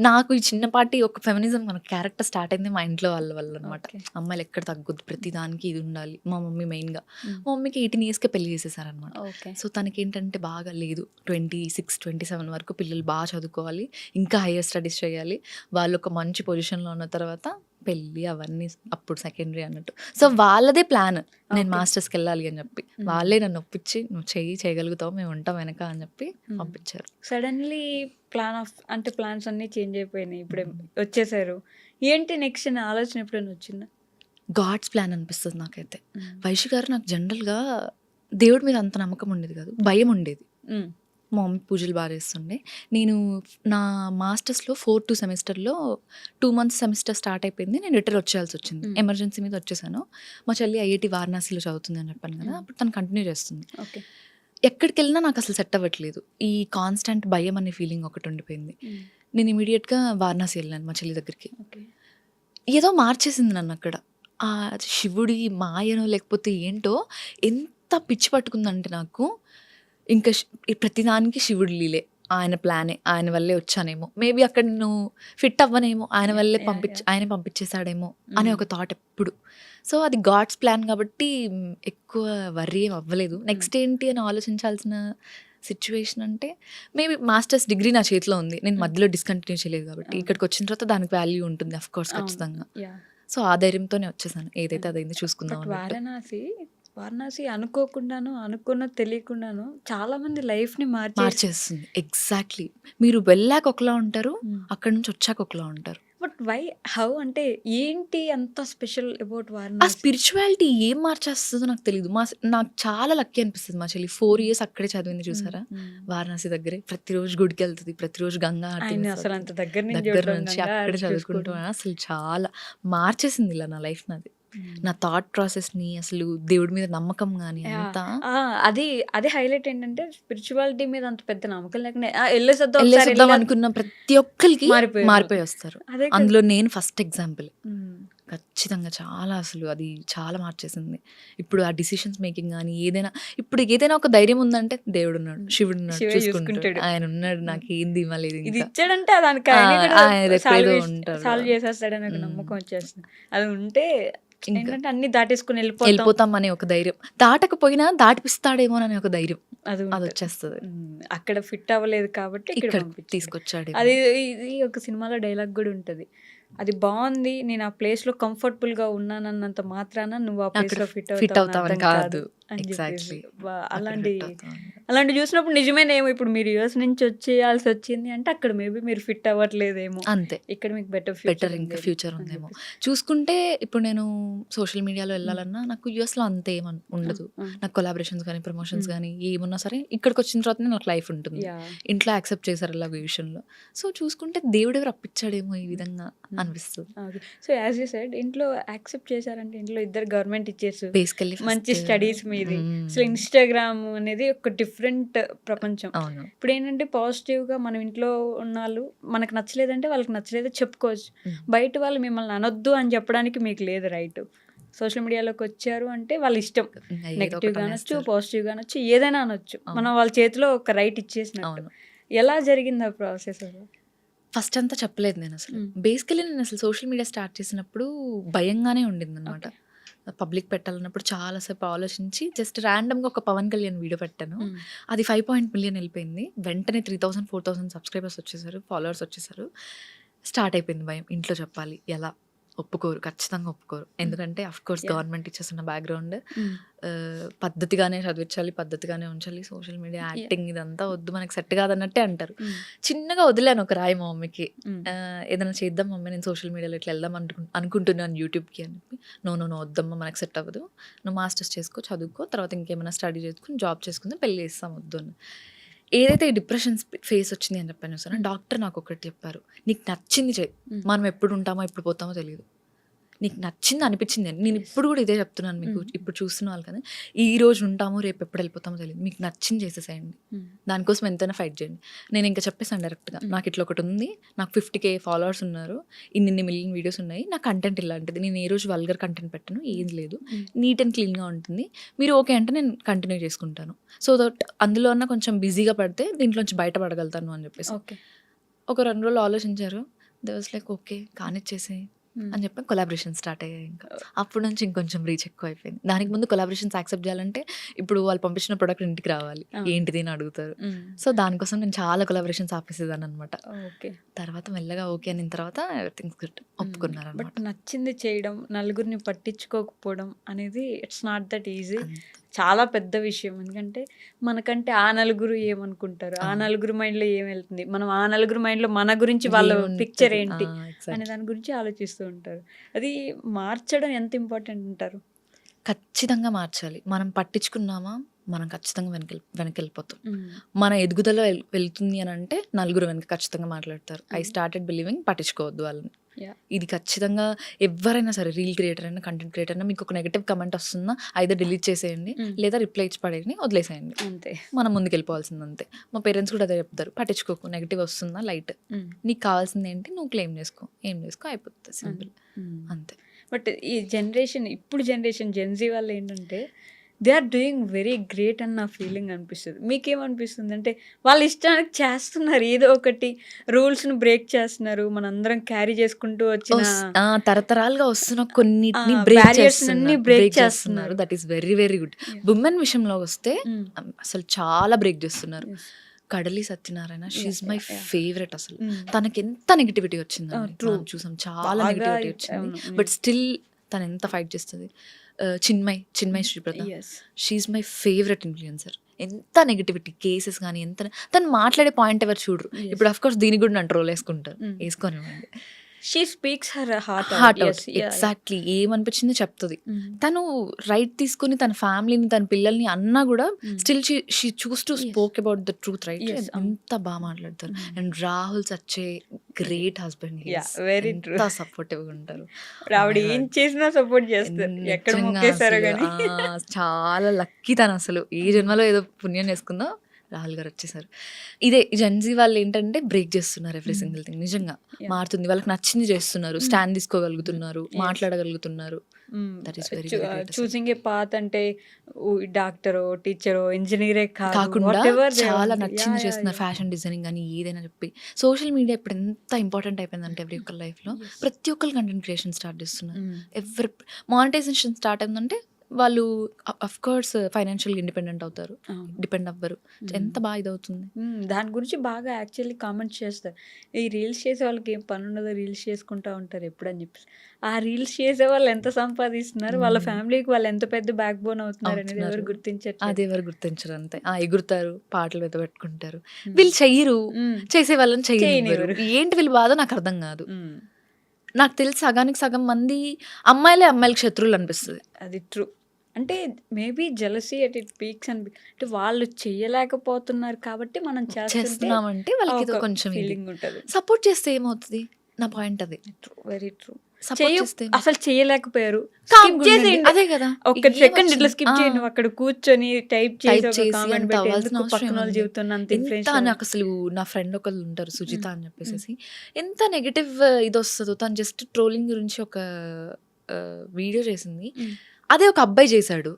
నాకు ఈ చిన్నపాటి ఒక ఫెమినిజం మన క్యారెక్టర్ స్టార్ట్ అయింది మా ఇంట్లో వాళ్ళ వల్ల అనమాట. ఓకే. అమ్మాయిలు ఎక్కడ తగ్గొద్దు, ప్రతి దానికి ఇది ఉండాలి. మా మమ్మీ మెయిన్గా, మ్మ్. మా మమ్మీకి 18 ఇయర్స్కే పెళ్లి చేసేసారనమాట. ఓకే. సో తనకి ఏంటంటే బాగా లేదు, 26, 27 వరకు పిల్లలు బాగా చదువుకోవాలి, ఇంకా హైయర్ స్టడీస్ చేయాలి, వాళ్ళు ఒక మంచి పొజిషన్లో ఉన్న తర్వాత పెళ్ళి అవన్నీ అప్పుడు సెకండరీ అన్నట్టు. సో వాళ్ళదే ప్లాన్, నేను Okay. మాస్టర్స్కి వెళ్ళాలి అని చెప్పి. వాళ్ళే నన్ను ఒప్పించి నువ్వు చేయగలుగుతావు, మేము ఉంటాం వెనక అని చెప్పి పంపించారు. సడన్లీ ప్లాన్స్ అన్నీ చేంజ్ అయిపోయినాయి. ఇప్పుడు వచ్చేసారు. ఏంటి నెక్స్ట్ అనే ఆలోచన ఎప్పుడైనా వచ్చిందా? గాడ్స్ ప్లాన్ అనిపిస్తుంది నాకైతే. వైషు గారు నాకు జనరల్గా దేవుడి మీద అంత నమ్మకం ఉండేది కాదు, భయం ఉండేది. మ్మ్. మా మమ్మీ పూజలు బాగా చేస్తుండే. నేను నా మాస్టర్స్లో 4-2 సెమిస్టర్లో 2 మంత్స్ సెమిస్టర్ స్టార్ట్ అయిపోయింది, నేను రిటర్న్ వచ్చేయాల్సి వచ్చింది. ఎమర్జెన్సీ మీద వచ్చేసాను. మా చెల్లి ఐఐటి వారణాసిలో చదువుతుంది అని చెప్పాను కదా, అప్పుడు తను కంటిన్యూ చేస్తుంది. ఓకే. ఎక్కడికి వెళ్ళినా నాకు అసలు సెట్ అవ్వట్లేదు, ఈ కాన్స్టెంట్ భయం అనే ఫీలింగ్ ఒకటి ఉండిపోయింది. నేను ఇమీడియట్గా వారణాసి వెళ్ళాను మా చెల్లి దగ్గరికి. ఓకే. ఏదో మార్చేసింది నన్ను అక్కడ. ఆ శివుడి మాయనో లేకపోతే ఏంటో ఎంత పిచ్చి పట్టుకుందంటే నాకు, ఇంకా ప్రతిదానికి శివుడి లీలే, ఆయన ప్లానే, ఆయన వల్లే వచ్చానేమో, మేబీ అక్కడ నేను ఫిట్ అవ్వనేమో, ఆయన వల్లే ఆయన పంపించేశాడేమో అనే ఒక థాట్ ఎప్పుడు. సో అది గాడ్స్ ప్లాన్ కాబట్టి ఎక్కువ వర్రీ ఏం అవ్వలేదు. నెక్స్ట్ ఏంటి అని ఆలోచించాల్సిన సిచ్యువేషన్ అంటే, మేబీ మాస్టర్స్ డిగ్రీ నా చేతిలో ఉంది, నేను మధ్యలో డిస్కంటిన్యూ చేయలేదు కాబట్టి ఇక్కడికి వచ్చిన తర్వాత దానికి వాల్యూ ఉంటుంది అఫ్ కోర్స్ ఖచ్చితంగా. సో ఆ ధైర్యంతోనే వచ్చేసాను, ఏదైతే అదైంది చూసుకుందాం అన్నట్టు. వారణాసి అనుకున్నది తెలియకుండాను చాలా మంది లైఫ్ ని మార్చేస్తుంది. ఎగ్జాక్ట్లీ, మీరు వెళ్ళాక ఒకలా ఉంటారు, అక్కడ నుంచి వచ్చాక ఒకలా ఉంటారు. బట్ వై హౌ అంటే ఏంటి అంత స్పెషల్ అబౌట్ ఆ వారణాసి? స్పిరిచువాలిటీ ఏం మార్చేస్తుందో నాకు తెలియదు. నాకు చాలా లక్కీ అనిపిస్తుంది. మా చెల్లి 4 years అక్కడే చదివింది చూసారా, వారణాసి దగ్గరే. ప్రతిరోజు గుడికి వెళ్తుంది, ప్రతిరోజు గంగా హారతి ఆయన మిస్ అసలు అవుతుంది. అంత దగ్గర నుంచి దగ్గర చూడడం, నుంచి గంగా అక్కడే హారతి చదువుకుంటూ చూసుకోవడం. అసలు చాలా మార్చేసింది ఇలా నా లైఫ్ నాది. నా థాట్ ప్రాసెస్ ని, అసలు దేవుడి మీద నమ్మకం కానీ యా. అంతా అది హైలైట్ ఏంటంటే స్పిరిచువాలిటీ మీద అంత పెద్ద నమ్మకం లేకుండా వెళ్ళేసొద్దాం వెళ్ళేద్దాం అనుకున్న ప్రతి ఒక్కరికి మారిపోయారు. మారిపోయి వస్తారు. అదే కదా. అందులో నేను ఫస్ట్ ఎగ్జాంపుల్. మ్మ్. ఖచ్చితంగా చాలా, అసలు అది చాలా మార్చేసింది. ఇప్పుడు ఆ డిసిషన్స్ మేకింగ్ కానీ ఏదైనా ఒక ధైర్యం ఉందంటే దేవుడు ఉన్నాడు, శివుడు ఉన్నాడు, శివే చూసుకుంటాడు, చూసుకుంటాడు. ఆయన ఉన్నాడు, నాకు ఏంది ఇవ్వలేదు ఇది ఇంకా. ఇచ్చాడంటే దానికి ఆయన ఎక్కడో ఉంటాడు. సాల్వ్ చేసేస్తాడని ఒక నమ్మకం వచ్చేస్తుంది. అది ఉంటే ఇంకా ఏంటంటే అన్ని దాటేసుకుని వెళ్ళిపోతాం అనే ఒక ధైర్యం, దాటకపోయినా దాటిపిస్తాడేమో అనే ఒక ధైర్యం అది అది ఉంటది. వచ్చేస్తుంది. అక్కడ ఫిట్ అవ్వలేదు కాబట్టి ఇక్కడ ఇక్కడ పంపించాడు. తీసుకొచ్చాడు. అది ఇది ఒక సినిమాలో డైలాగ్ కూడా ఉంటది. అది బాగుంది, నేను ఆ ప్లేస్ లో కంఫర్టబుల్ గా ఉన్నానన్నంత మాత్రాన నువ్వు ఆ ప్లేస్ అక్కడ లో ఫిట్ ఫిట్ అవుతావని అవుతామని అర్థం కాదు. అని ఎగ్జాక్ట్లీ, చెప్పేసి అలాంటి చూసినప్పుడు నిజమేనేమో. ఇప్పుడు మీరు యూఎస్ నుంచి వచ్చేయాల్సి వచ్చింది అంటే అక్కడ మేబీ మీరు ఫిట్ అవ్వట్లేదేమో, అంతే. ఇక్కడ మీకు బెటర్ ఇంకా ఫ్యూచర్ ఉందేమో. చూసుకుంటే ఇప్పుడు నేను సోషల్ మీడియాలో వెళ్ళాలన్నా నాకు యూఎస్లో అంత ఉండదు. నాకు కొలాబరేషన్స్ కానీ ప్రమోషన్స్ కానీ ఏమున్నా సరే ఇక్కడికి వచ్చిన తర్వాతనే నాకు లైఫ్ ఉంటుంది. ఇంట్లో యాక్సెప్ట్ చేశారు ఇలా విషయంలో. సో చూసుకుంటే దేవుడు ఎవరు అప్పించాడేమో ఈ విధంగా అనిపిస్తుంది. సో యాజ్ యూ సెడ్ ఇంట్లో యాక్సెప్ట్ చేశారంటే ఇంట్లో ఇద్దరు గవర్నమెంట్ ఇచ్చేసి బేసికల్లీ మంచి స్టడీస్ మీది. అసలు ఇన్స్టాగ్రామ్ అనేది ఒక డిఫరెంట్ ప్రపంచం. అవును. ఇప్పుడు ఏంటంటే పాజిటివ్ గా మనం ఇంట్లో ఉన్న వాళ్ళు మనకు నచ్చలేదంటే వాళ్ళకి నచ్చలేదో చెప్పుకోవచ్చు. బయట వాళ్ళు మిమ్మల్ని అనొద్దు అని చెప్పడానికి మీకు లేదు రైట్. సోషల్ మీడియాలోకి వచ్చారు అంటే వాళ్ళ ఇష్టం, నెగిటివ్ గా అనొచ్చు, పాజిటివ్ గా అనొచ్చు, ఏదైనా అనొచ్చు. మనం వాళ్ళ చేతిలో ఒక రైట్ ఇచ్చేసినట్టు. ఎలా జరిగింది ఆ ప్రాసెస్? ఫస్ట్ అంతా చెప్పలేదు నేను అసలు. బేసికలీ నేను అసలు సోషల్ మీడియా స్టార్ట్ చేసినప్పుడు భయంగానే ఉండింది అనమాట. పబ్లిక్ పెట్టాలన్నప్పుడు చాలాసేపు ఆలోచించి జస్ట్ ర్యాండమ్గా ఒక పవన్ కళ్యాణ్ వీడియో పెట్టాను. అది 5 million వెళ్ళిపోయింది. వెంటనే 3000-4000 సబ్స్క్రైబర్స్ వచ్చేసారు, ఫాలోవర్స్ వచ్చేసారు. స్టార్ట్ అయిపోయింది భయం. ఇంట్లో చెప్పాలి, ఎలా ఒప్పుకోరు, ఖచ్చితంగా ఒప్పుకోరు. ఎందుకంటే అఫ్ కోర్స్ గవర్నమెంట్ ఇచ్చేస్తున్న బ్యాక్గ్రౌండ్, పద్ధతిగానే చదివించాలి, పద్ధతిగానే ఉంచాలి, సోషల్ మీడియా యాక్టింగ్ ఇదంతా వద్దు, మనకి సెట్ కాదన్నట్టే అంటారు. చిన్నగా వదిలేను ఒక రాయి మా మమ్మీకి, ఏదైనా చేద్దాం మమ్మీ, నేను సోషల్ మీడియాలో ఇట్లా వెళ్దాం అనుకుంటున్నాను యూట్యూబ్కి అని చెప్పి. నో వద్దమ్మా, మనకు సెట్ అవ్వదు, నువ్వు మాస్టర్స్ చేసుకో, చదువుకో, తర్వాత ఇంకేమైనా స్టడీ చేసుకుని జాబ్ చేసుకుని పెళ్లి చేస్తాం, వద్దు అని. ఏదైతే ఈ డిప్రెషన్ ఫేస్ వచ్చింది అని చెప్పాను సార్, డాక్టర్ నాకు ఒకటి చెప్పారు, నీకు నచ్చింది చేయి, మనం ఎప్పుడు ఉంటామో ఎప్పుడు పోతామో తెలియదు, నీకు నచ్చింది అనిపించింది అని. నేను ఇప్పుడు కూడా ఇదే చెప్తున్నాను మీకు, ఇప్పుడు చూస్తున్న వాళ్ళు కదా, ఈ రోజు ఉంటామో రేపు ఎప్పుడు వెళ్ళిపోతామో తెలియదు, మీకు నచ్చింది చేసేసేయండి, దానికోసం ఎంతైనా ఫైట్ చేయండి. నేను ఇంకా చెప్పేసాను డైరెక్ట్గా, నాకు ఇట్లా ఒకటి ఉంది, నాకు 50K ఫాలోవర్స్ ఉన్నారు, ఇన్ని మిలియన్ వీడియోస్ ఉన్నాయి, నా కంటెంట్ ఇలాంటిది, నేను ఏ రోజు వల్గర్ కంటెంట్ పెట్టను, ఏది లేదు, నీట్ అండ్ క్లీన్గా ఉంటుంది, మీరు ఓకే అంటే నేను కంటిన్యూ చేసుకుంటాను, సో దట్ అందులో అన్న కొంచెం బిజీగా పడితే దీంట్లోంచి బయటపడగలుగుతాను అని చెప్పేసి. ఒక 2 రోజులు ఆలోచించారు. దే వాస్ లైక్ ఓకే కానిచ్చేసేయి అని చెప్పి కొలాబరేషన్ స్టార్ట్ అయ్యాయి. ఇంకా అప్పటి నుంచి ఇంకొంచెం రీచ్ ఎక్కువ అయిపోయింది. దానికి ముందు కొలాబరేషన్స్ యాక్సెప్ట్ చేయాలంటే ఇప్పుడు వాళ్ళు పంపించిన ప్రొడక్ట్ ఇంటికి రావాలి, ఏంటిది అని అడుగుతారు. సో దానికోసం నేను చాలా కొలాబరేషన్స్ ఆపేసేదాన్ని అనమాట. ఓకే. తర్వాత మెల్లగా ఓకే అయిన తర్వాత ఎవ్రీథింగ్స్ గుడ్ ఒప్పుకున్నారు బట్ అనమాట. నచ్చింది చేయడం, నలుగురిని పట్టించుకోకపోవడం అనేది ఇట్స్ నాట్ దట్ ఈజీ. చాలా పెద్ద విషయం. ఎందుకంటే మనకంటే ఆ నలుగురు ఏమనుకుంటారు, ఆ నలుగురు మైండ్లో ఏం వెళ్తుంది, మనం ఆ నలుగురు మైండ్లో మన గురించి వాళ్ళ పిక్చర్ ఏంటి అనే దాని గురించి ఆలోచిస్తూ ఉంటారు. అది మార్చడం ఎంత ఇంపార్టెంట్ అంటారు? ఖచ్చితంగా మార్చాలి. మనం పట్టించుకున్నామా మనం ఖచ్చితంగా వెనకెళ్ళిపోతాం. మన ఎదుగుదల వెళ్తుంది అని అంటే నలుగురు వెనక ఖచ్చితంగా మాట్లాడతారు. ఐ స్టార్టెడ్ బిలీవింగ్ పట్టించుకోవద్దు వాళ్ళని. ఇది ఖచ్చితంగా ఎవరైనా సరే, రీల్ క్రియేటర్ అయినా కంటెంట్ క్రియేటర్ అయినా, మీకు ఒక నెగటివ్ కమెంట్ వస్తుందా ఐదర్ డిలీట్ చేసేయండి లేదా రిప్లై ఇచ్చి పడేయండి, వదిలేసేయండి, అంతే. మనం ముందుకు వెళ్ళిపోవాల్సింది అంతే. మా పేరెంట్స్ కూడా అదే చెప్తారు, పట్టించుకోకు, నెగటివ్ వస్తుందా లైట్, నీకు కావాల్సింది ఏంటి నువ్వు క్లెయిమ్ చేసుకో, ఏం చేసుకో అయిపోతుంది, సింపుల్ అంతే. బట్ ఈ జనరేషన్, ఇప్పుడు జనరేషన్ జెన్జీ వాళ్ళు ఏంటంటే they are doing very great అని నా ఫీలింగ్ అనిపిస్తుంది. మీకేమనిపిస్తుంది? అంటే వాళ్ళ ఇష్టానికి చేస్తున్నారు, ఏదో ఒకటి రూల్స్ను బ్రేక్ చేస్తున్నారు, మనందరం క్యారీ చేసుకుంటూ వచ్చిన తరతరాలుగా వస్తున్న కొన్నిటిని barriers అన్ని break చేస్తున్నారు. That is very very good. Women విషయంలో వస్తే అసలు చాలా బ్రేక్ చేస్తున్నారు. కడలి సత్యనారాయణ, షీఈ్ మై ఫేవరెట్. అసలు తనకి ఎంత నెగిటివిటీ వచ్చింది చూసాం, చాలా నెగిటివిటీ వచ్చింది, బట్ స్టిల్ తను ఎంత ఫైట్ చేస్తుంది. Chinmayi Sripada, she's my favourite influencer. ఎంత నెగిటివిటీ కేసెస్ కానీ ఎంత తను మాట్లాడే పాయింట్ ఎవరు చూడరు. ఇప్పుడు అఫ్ కోర్స్ దీనికి కూడా నన్ను ట్రోల్ వేసుకుంటారు, వేసుకొనివ్వండి. She speaks her heart out. Exactly ఏమనిపించిందో చెప్తుంది. తను రైట్ తీసుకుని తన ఫ్యామిలీని తన పిల్లల్ని అన్నా కూడా still she chose to spoke about the truth, right. ఎంత బాగా మాట్లాడతారు. And Rahul such a great husband, very true. Supportive గా ఉంటారు. ఆవిడ ఏం చేసినా సపోర్ట్ చేస్తారు, ఎక్కడ మొక్కేసారో కానీ. చాలా లక్కీ తను, అసలు ఈ జన్మలో ఏదో పుణ్యం చేసుకుందో రాహుల్ గారు వచ్చేసారు. ఇదే జెన్జీ వాళ్ళు ఏంటంటే బ్రేక్ చేస్తున్నారు ఎవ్రీ సింగిల్ థింగ్. నిజంగా మారుతుంది, వాళ్ళకి నచ్చింది చేస్తున్నారు, స్టాండ్ తీసుకోగలుగుతున్నారు, మాట్లాడగలుగుతున్నారు. చూసింగ్ ఏ పాత్ అంటే డాక్టరో టీచరో ఇంజనీరే కాకుండా చాలా నచ్చింది చేస్తున్నారు. ఫ్యాషన్ డిజైనింగ్ కానీ ఏదైనా చెప్పి. సోషల్ మీడియా ఇప్పుడు ఎంత ఇంపార్టెంట్ అయిపోయిందంటే ఎవ్రీ ఒక్కరి లైఫ్లో ప్రతి ఒక్కరు కంటెంట్ క్రియేషన్ స్టార్ట్ చేస్తున్నారు. ఎవరి మానిటైజేషన్ స్టార్ట్ అయిందంటే వాళ్ళు అఫ్ కోర్స్ ఫైనాన్షియల్గా ఇండిపెండెంట్ అవుతారు, డిపెండ్ అవ్వరు. ఎంత బాగా ఇదవుతుంది. దాని గురించి బాగా యాక్చువల్లీ కామెంట్స్ చేస్తారు. ఈ రీల్స్ చేసే వాళ్ళకి ఏం పని ఉండదు, రీల్స్ చేసుకుంటూ ఉంటారు ఎప్పుడు అని చెప్పేసి. ఆ రీల్స్ చేసే వాళ్ళు ఎంత సంపాదిస్తున్నారు, వాళ్ళ ఫ్యామిలీకి వాళ్ళు ఎంత పెద్ద బ్యాక్ బోన్ అవుతున్నారు అనేది ఎవరు గుర్తించారు. అది ఎవరు గుర్తించరు, అంతే. ఎగురుతారు, పాటలు మీద పెట్టుకుంటారు, వీళ్ళు చెయ్యరు, చేసే వాళ్ళని చెయ్యనివ్వరు. ఏంటి వీళ్ళ బాధ నాకు అర్థం కాదు. నాకు తెలిసి సగానికి సగం మంది అమ్మాయిలకి శత్రువులు అనిపిస్తుంది. అది ట్రూ. అంటే maybe jealousy at it peaks అని, అంటే వాళ్ళు చెయ్యలేకపోతున్నారు కాబట్టి మనం చేస్తున్నామంటే వాళ్ళకి కొంచెం ఫీలింగ్ ఉంటుంది. సపోర్ట్ చేస్తే ఏమవుతుంది, నా పాయింట్ అది. Very true. అసలు చేయలేకపోయారు, అదే కదా, ఒక సెకండ్ ఇట్లా స్కిప్ చేయండి, అక్కడ కూర్చొని టైప్ చేసి నాకు అసలు నా ఫ్రెండ్ ఒకళ్ళు ఉంటారు సుజిత అని చెప్పేసి, ఎంత నెగటివ్ ఇది వస్తుందో. తను జస్ట్ ట్రోలింగ్ గురించి ఒక వీడియో చేసింది, అదే ఒక అబ్బాయి చేశాడు,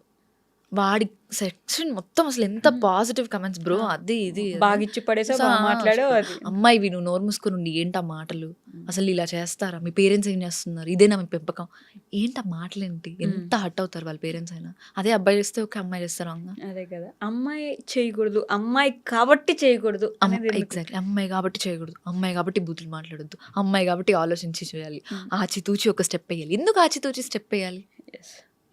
వాడి సెక్షన్ మొత్తం అసలు ఎంత పాజిటివ్ కమెంట్స్ బ్రో, అది ఇది బాగా ఇచ్చి పడేసా మాట్లాడే. అమ్మాయి నువ్వు నోరు మూసుకొని ఏంటా మాటలు, అసలు ఇలా చేస్తారా, మీ పేరెంట్స్ ఏం చేస్తున్నారు, ఇదేనా మీ పెంపకం, ఏంటా మాటలేంటి, ఎంత హర్ట్ అవుతారు వాళ్ళ పేరెంట్స్ అయినా. అదే అబ్బాయి చేస్తే ఒక అమ్మాయి చేస్తారు. అదే కదా, అమ్మాయి చేయకూడదు, అమ్మాయి కాబట్టి చేయకూడదు. ఎగ్జాక్ట్లీ, అమ్మాయి కాబట్టి చేయకూడదు, అమ్మాయి కాబట్టి బూతులు మాట్లాడొద్దు, అమ్మాయి కాబట్టి ఆలోచించి చేయాలి, ఆచితూచి ఒక స్టెప్ వేయాలి. ఎందుకు ఆచితూచి స్టెప్ వేయాలి?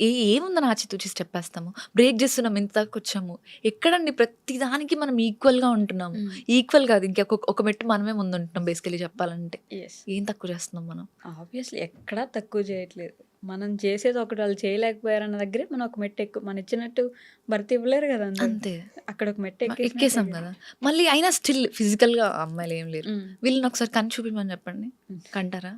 ఏముందని ఆచితూచి స్టెప్ వేస్తాము, బ్రేక్ చేస్తున్నాం, ఎంత దాకా వచ్చాము, ఎక్కడండి ప్రతిదానికి మనం ఈక్వల్గా ఉంటున్నాము. ఈక్వల్ కాదు, ఒక మెట్టు మనమే ముందు ఉంటున్నాం బేసికలీ చెప్పాలంటే. ఏం తక్కువ చేస్తున్నాం మనం? ఆబ్వియస్లీ ఎక్కడా తక్కువ చేయట్లేదు. మనం చేసేది ఒకటి, వాళ్ళు చేయలేకపోయారన్న దగ్గరే మనం ఒక మెట్టు ఎక్కువ, మన ఇచ్చినట్టు భర్తీ ఇవ్వలేరు కదా, అంతే. అక్కడ ఒక మెట్టు ఎక్కేసాం కదా, మళ్ళీ అయినా స్టిల్ ఫిజికల్గా అమ్మాయిలు ఏం లేరు. వీళ్ళని ఒకసారి కన్ను చూపించమని చెప్పండి, కంటారా?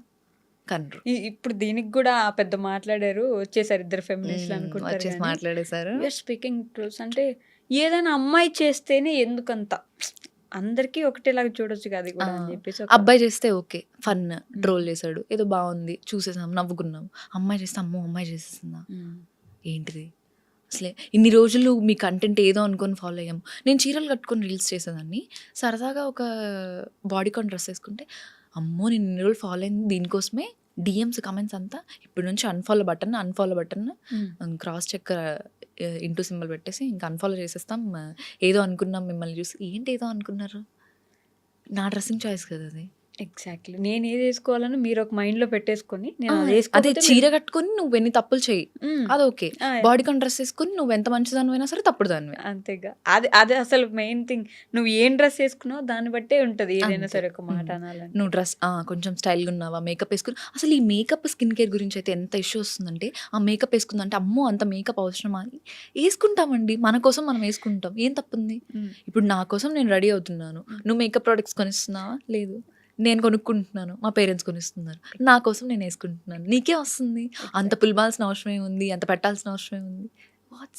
కన్ను. ఇప్పుడు దీనికి కూడా పెద్ద మాట్లాడారు, వచ్చేసారు ఇద్దరు ఫెమినిస్టులు అనుకుంటారు, మాట్లాడేసారు. స్పీకింగ్ ట్రూత్స్ అంటే ఏదైనా అమ్మాయి చేస్తేనే ఎందుకంత అందరికీ ఒకటేలాగా చూడొచ్చు కదా కూడా అని చెప్పేసి. అబ్బాయి చేస్తే ఓకే, ఫన్ ట్రోల్ చేశాడు, ఏదో బాగుంది, చూసేసాం, నవ్వుకున్నాం. అమ్మాయి చేస్తే అమ్మో అమ్మాయి చేసేసిందా, ఏంటిది, అసలే ఇన్ని రోజులు మీ కంటెంట్ ఏదో అనుకొని ఫాలో అయ్యాము. నేను చీరలు కట్టుకొని రీల్స్ చేసేదాన్ని. సరదాగా ఒక బాడీకాన్ డ్రెస్ వేసుకుంటే, అమ్మో! నేను ఇన్ని రోజులు ఫాలో అయింది దీనికోసమే. డీఎమ్స్, కమెంట్స్ అంతా ఇప్పటి నుంచి unfollow button cross check into symbol పెట్టేసి ఇంక అన్‌ఫాలో చేసేస్తాం. ఏదో అనుకున్నాం మిమ్మల్ని చూసి. ఏంటి ఏదో అనుకున్నారు? నా డ్రెస్సింగ్ చాయిస్ కదా అది. ఎగ్జాక్ట్‌లీ. నేను ఏది ఏసుకోవాలని మీరు ఒక మైండ్‌లో పెట్టేసుకొని నేను అది అదే ఏసుకోకపోతే చీర కట్టుకొని నువ్వెన్ని తప్పులు చెయ్యి. హ్మ్. అది ఓకే. ఆ! బాడీకాన్ డ్రెస్ ఏసుకొని నువ్వెంత మంచిదానివైనా సరే తప్పుడు దానివే. అంతేగా. అది అసలు మెయిన్ థింగ్. నువ్వు ఏం డ్రెస్ ఏసుకున్నావో దాన్ని బట్టే ఉంటది ఏదైనా అంతే. సరే ఒక మాట అనాలంటే. నువ్వు డ్రెస్ కొంచెం స్టైల్‌గా ఉన్నావా? మేకప్ ఏసుకొని అసలు ఈ మేకప్, స్కిన్ కేర్ గురించి అయితే ఎంత ఇష్యూ వస్తుందంటే, ఆ మేకప్ ఏసుకుందంటే, అమ్మో! అంత మేకప్ అవసరమా అని ఏసుకుంటామండి. మన కోసం మనం ఏసుకుంటాం. ఏం తప్పుంది? హ్మ్. ఇప్పుడు నా కోసం నేను రెడీ అవుతున్నాను. నువ్వు మేకప్ ప్రొడక్ట్స్ కొనిస్తున్నావా? లేదు. నేను కొనుక్కుంటున్నాను. మా పేరెంట్స్ కొనిస్తున్నారు. నా కోసం నేను ఏసుకుంటున్నాను. నీకేం వస్తుంది? అంత పులిమాల్సిన అవసరం ఏముంది? అంత పెట్టాల్సిన అవసరం ఏముంది?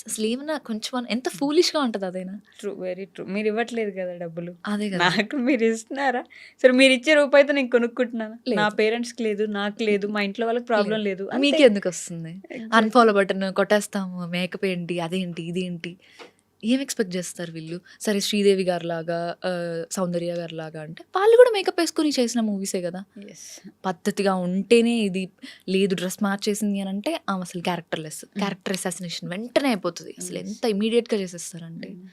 అసలేమన్నా కొంచెం ఎంత ఫూలిష్‌గా ఉంటది అదైనా. ట్రూ. Very true. మీరివ్వట్లేదు గదా డబ్బులు. అదే కదా! నాకు మీరిస్తున్నారా? సరే మీరిచ్చే రూపాయితో నేను కొనుక్కుంటున్నానా? నా లేదు. పేరెంట్స్‌కి లేదు, నాకు లేదు, మా ఇంట్లో వాళ్ళకి ప్రాబ్లమ్ లేదు. అంతే. మీకెందుకొస్తుంది? ఎగ్జాక్ట్‌లీ. అన్‌ఫాలో బటన్ కొట్టేస్తాము. మేకప్ ఏంటి? అదేంటి? ఇదేంటి? ఏం ఎక్స్‌పెక్ట్ జేస్తారు వీళ్ళు? సరే 'శ్రీదేవి' గారిలాగా 'సౌందర్య' గారిలాగా అంటే వాళ్ళు గూడా మేకప్ ఏసుకొని చేసిన మూవీసే గదా! యెస్. పద్ధతిగా ఉంటేనే ఇది. లేదు డ్రెస్ మార్చేసింది అనంటే ఆమె అసలు క్యారెక్టర్ లెస్. క్యారెక్టర్ అసాసినేషన్ వెంటనే అయిపోతది. అసలు యెస్. ఎంత ఇమ్మీడియేట్‌గా చేసేస్తారంటే. హ్మ్.